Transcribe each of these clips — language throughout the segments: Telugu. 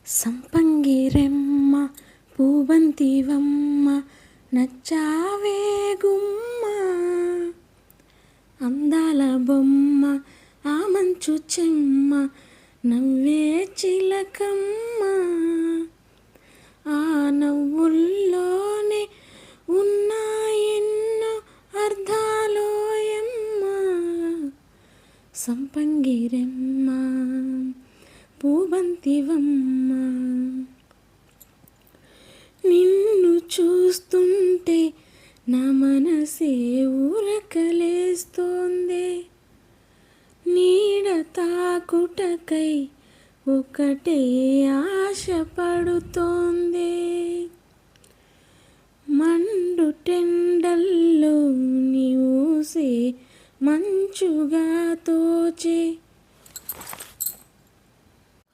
సంపంగిరెమ్మ పూవంతివమ్మ నచ్చావే గుమ్మ అందాల బొమ్మ ఆ మంచు చెమ్మ నవ్వే చిలకమ్మ ఆ నవ్వుల్లోనే ఉన్నాయెన్నో అర్థాలోయమ్మ సంపంగిరెమ్మ పూవంతివమ్మ నిన్ను చూస్తుంటే నా మనసే ఊరకలేస్తోంది నీడ తాకుటకై ఒకటే ఆశపడుతోంది మండు టెండల్లో నీ ఊసే మంచుగా తోచే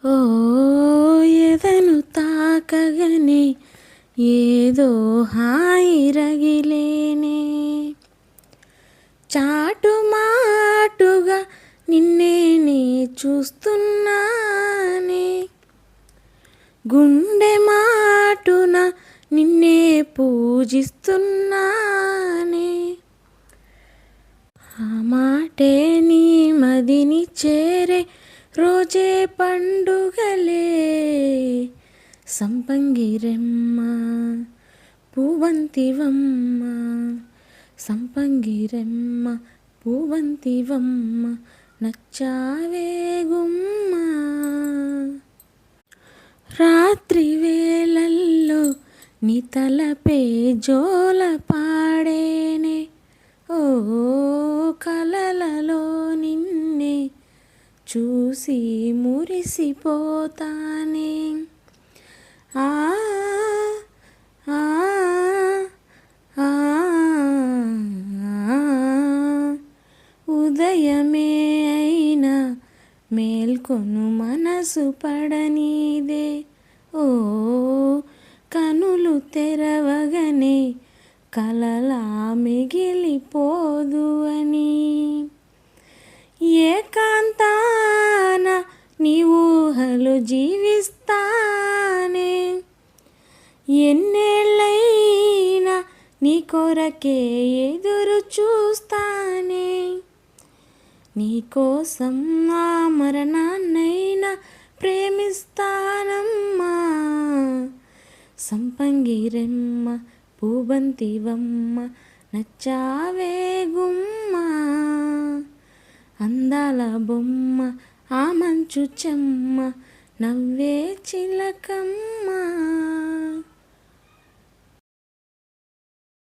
ఓ ఎదను తాకగనే ఏదో హాయి రగిలేనే చాటుమాటుగా నిన్నే నే చూస్తున్నానే గుండె మాటున నిన్నే పూజిస్తున్నానే ఆ మాటే నీ మదిని చేరే రోజే పండుగలే సంపంగిరెమ్మ పూవంతివమ్మ సంపంగిరెమ్మ పూవంతివమ్మ నచ్చావే గుమ్మ రాత్రి వేళల్లో నీ తలపే జోల పాడేనే ఓ కలలలో నిన్నే చూసి మురిసిపోతానే ఆ ఆ ఆ ఉదయమే అయినా మేల్కొను మనసు పడనీదే ఓ కనులు తెరవగనే కలలా మిగిలిపోదు అని ఏకాంతాన నీ ఊహలు జీవిస్తానే ఎన్నేళ్ళైనా నీ కొరకే ఎదురు చూస్తానే నీకోసం ఆ మరణాన్నైనా ప్రేమిస్తానమ్మా సంపంగిరెమ్మ పూవంతివమ్మ నచ్చావే గుమ్మ అందాల బొమ్మ ఆ మంచు చెమ్మ నవ్వే చిలకమ్మ.